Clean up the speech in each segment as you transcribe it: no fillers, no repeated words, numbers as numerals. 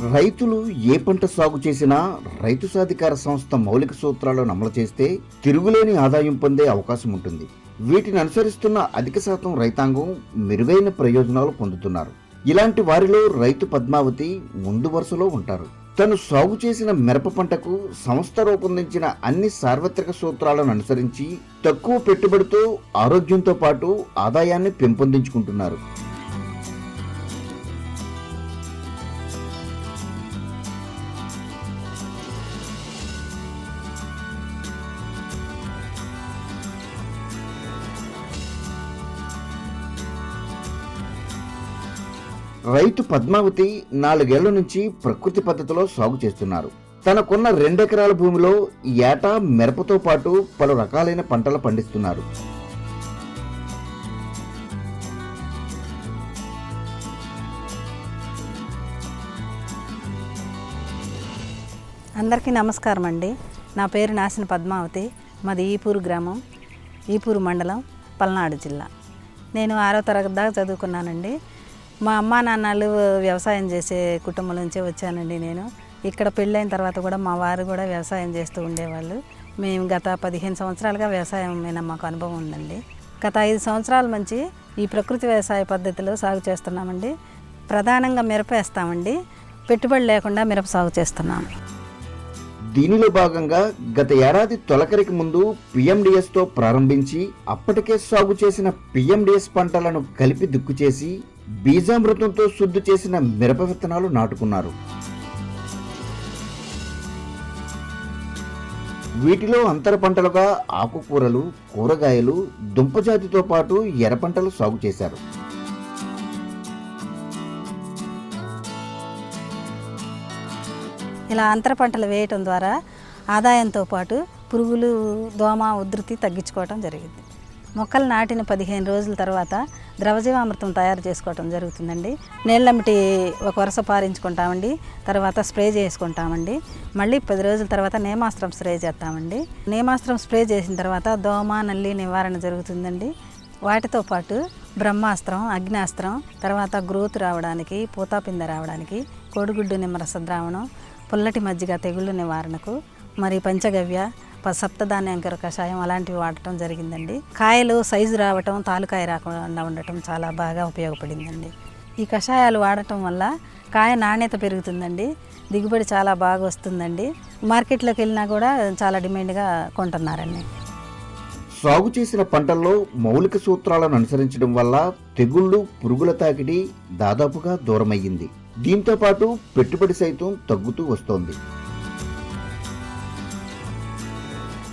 రైతులు ఏ పంట సాగు చేసినా రైతు సాధికార సంస్థ మౌలిక సూత్రాలను అమలు చేస్తే తిరుగులేని ఆదాయం పొందే అవకాశం ఉంటుంది. వీటిని అనుసరిస్తున్న అధిక శాతం రైతాంగం మెరుగైన ప్రయోజనాలు పొందుతున్నారు. ఇలాంటి వారిలో రైతు పద్మావతి ముందు వరుసలో ఉంటారు. తను సాగు చేసిన మిరప పంటకు సంస్థ రూపొందించిన అన్ని సార్వత్రిక సూత్రాలను అనుసరించి తక్కువ పెట్టుబడితో ఆరోగ్యంతో పాటు ఆదాయాన్ని పెంపొందించుకుంటున్నారు. రైతు పద్మావతి 4 ఏళ్ల నుంచి ప్రకృతి పద్ధతిలో సాగు చేస్తున్నారు. తనకున్న 2 ఎకరాల భూమిలో ఏటా మిరపతో పాటు పలు రకాలైన పంటలు పండిస్తున్నారు. అందరికీ నమస్కారం అండి. నా పేరు నాసిన పద్మావతి. మాది ఈపూరు గ్రామం, ఈపూరు మండలం, పల్నాడు జిల్లా. నేను 6వ తరగతి దాకా చదువుకున్నానండి. మా అమ్మా నాన్నలు వ్యవసాయం చేసే కుటుంబం నుంచే వచ్చానండి. నేను ఇక్కడ పెళ్ళైన తర్వాత కూడా మా వారు కూడా వ్యవసాయం చేస్తూ ఉండేవాళ్ళు. మేము గత 15 సంవత్సరాలుగా వ్యవసాయం మీద మాకు అనుభవం ఉందండి. గత 5 సంవత్సరాల నుంచి ఈ ప్రకృతి వ్యవసాయ పద్ధతిలో సాగు చేస్తున్నామండి. ప్రధానంగా మిరప వేస్తామండి. పెట్టుబడి లేకుండా మిరప సాగు చేస్తున్నాము. దీనిలో భాగంగా గత ఏడాది తొలకరికి ముందు పిఎండిఎస్తో ప్రారంభించి అప్పటికే సాగు చేసిన పిఎండిఎస్ పంటలను కలిపి దుక్కు చేసి బీజామృతంతో శుద్ధి చేసిన మిరప విత్తనాలు నాటుకున్నారు. వీటిలో అంతర పంటలుగా ఆకుకూరలు, కూరగాయలు, దుంపజాతితో పాటు ఎర్ర పంటలు సాగు చేశారు. ఇలా అంతర పంటలు వేయటం ద్వారా ఆదాయంతో పాటు పురుగులు, దోమ ఉధృతి తగ్గించుకోవటం జరిగింది. మొక్కలు నాటిన 15 రోజుల తర్వాత ద్రవజీవామృతం తయారు చేసుకోవటం జరుగుతుందండి. నీళ్ళమిటి ఒక వరుస పారించుకుంటామండి. తర్వాత స్ప్రే చేసుకుంటామండి. మళ్ళీ 10 రోజుల తర్వాత నేమాస్త్రం స్ప్రే చేస్తామండి. నేమాస్త్రం స్ప్రే చేసిన తర్వాత దోమ, నల్లి నివారణ జరుగుతుందండి. వాటితో పాటు బ్రహ్మాస్త్రం, అగ్నాస్త్రం, తర్వాత గ్రోత్ రావడానికి, పూతాపింద రావడానికి కోడిగుడ్డు నిమ్మరస ద్రావణం, పుల్లటి మజ్జిగ తెగుళ్ళు నివారణకు, మరి పంచగవ్య, సప్తధాన్యాంకర కషాయం అలాంటివి వాడటం జరిగిందండి. కాయలు సైజు రావటం, తాలుకాయ రాకుండా ఉండటం చాలా బాగా ఉపయోగపడిందండి. ఈ కషాయాలు వాడటం వల్ల కాయ నాణ్యత పెరుగుతుందండి. దిగుబడి చాలా బాగా వస్తుందండి. మార్కెట్లోకి వెళ్ళినా కూడా చాలా డిమాండ్గా కొంటున్నారండి. సాగు చేసిన పంటల్లో మౌలిక సూత్రాలను అనుసరించడం వల్ల తెగుళ్లు, పురుగుల తాకిడి దాదాపుగా దూరమయ్యింది. దీంతో పాటు పెట్టుబడి సైతం తగ్గుతూ వస్తోంది.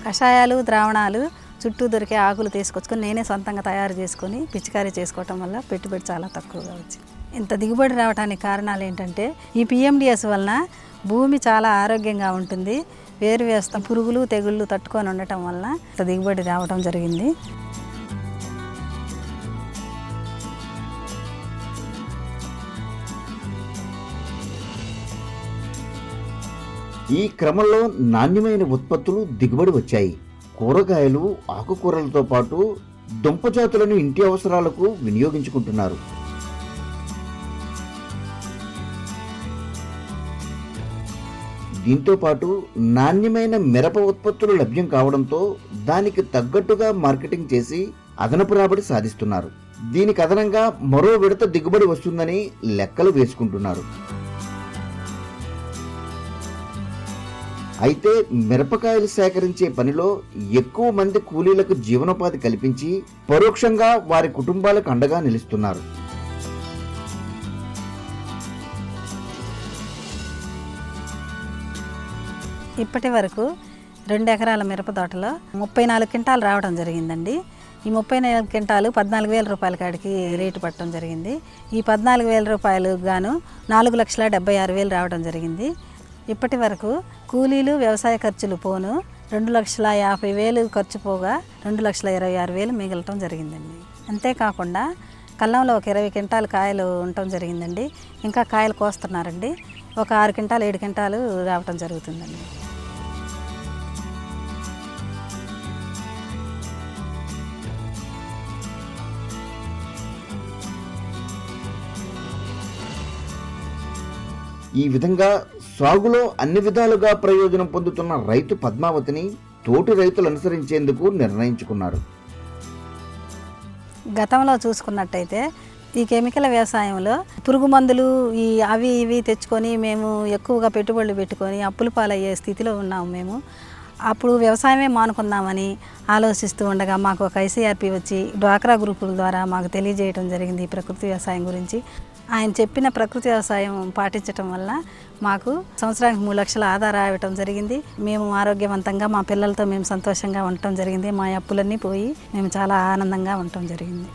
కషాయాలు, ద్రావణాలు చుట్టూ దొరికే ఆకులు తీసుకొచ్చుకొని నేనే సొంతంగా తయారు చేసుకొని పిచికారీ చేసుకోవటం వల్ల పెట్టుబడి చాలా తక్కువగా వచ్చింది. ఇంత దిగుబడి రావడానికి కారణాలు ఏంటంటే ఈ పిఎండిఎస్ వలన భూమి చాలా ఆరోగ్యంగా ఉంటుంది. వేరు వ్యవస్థ పురుగులు, తెగుళ్ళు తట్టుకొని ఉండటం వలన ఇంత దిగుబడి రావటం జరిగింది. ఈ క్రమంలో నాణ్యమైన ఉత్పత్తులు దిగుబడి వచ్చాయి. కూరగాయలు, ఆకుకూరలతో పాటు దుంపజాతులను ఇంటి అవసరాలకు వినియోగించుకుంటున్నారు. దీంతో పాటు నాణ్యమైన మిరప ఉత్పత్తులు లభ్యం కావడంతో దానికి తగ్గట్టుగా మార్కెటింగ్ చేసి అదనపు రాబడి సాధిస్తున్నారు. దీనికి అదనంగా మరో విడత దిగుబడి వస్తుందని లెక్కలు వేసుకుంటున్నారు. అయితే మిరపకాయలు సేకరించే పనిలో ఎక్కువ మంది కూలీలకు జీవనోపాధి కల్పించి పరోక్షంగా వారి కుటుంబాలకు అండగా నిలుస్తున్నారు. ఇప్పటి వరకు 2 ఎకరాల మిరప తోటలో 34 క్వింటాలు రావడం జరిగిందండి. ఈ 34 క్వింటాలు 14,000 రూపాయల కాడికి రేటు పట్టడం జరిగింది. ఈ 14,000 రూపాయలకు గాను 4,76,000 రావడం జరిగింది. ఇప్పటి వరకు కూలీలు, వ్యవసాయ ఖర్చులు పోను 2,50,000 ఖర్చు పోగా 2,26,000 మిగలటం జరిగిందండి. అంతేకాకుండా కల్లంలో ఒక 20 క్వింటాలు కాయలు ఉండటం జరిగిందండి. ఇంకా కాయలు కోస్తున్నారండి. ఒక 6 క్వింటాలు 7 క్వింటాలు రావటం జరుగుతుందండి. ఈ విధంగా సాగులో అన్ని విధాలుగా ప్రయోజనం పొందుతున్న రైతు పద్మావతిని తోటి రైతులు అనుసరించేందుకు నిర్ణయించుకున్నారు. గతంలో చూసుకున్నట్టయితే ఈ కెమికల్ వ్యవసాయంలో పురుగు మందులు అవి ఇవి తెచ్చుకొని మేము ఎక్కువగా పెట్టుబడులు పెట్టుకొని అప్పుల పాలయ్యే స్థితిలో ఉన్నాము. మేము అప్పుడు వ్యవసాయమే మానుకుందామని ఆలోచిస్తూ ఉండగా మాకు ఒక ఐసీఆర్పీ వచ్చి డ్వాక్రా గ్రూపుల ద్వారా మాకు తెలియజేయడం జరిగింది ఈ ప్రకృతి వ్యవసాయం గురించి. ఆయన చెప్పిన ప్రకృతి వ్యవసాయం పాటించడం వల్ల మాకు సంవత్సరానికి 3 లక్షల ఆదాయం రావటం జరిగింది. మేము ఆరోగ్యవంతంగా మా పిల్లలతో మేము సంతోషంగా ఉండటం జరిగింది. మా అప్పులన్నీ పోయి మేము చాలా ఆనందంగా ఉండటం జరిగింది.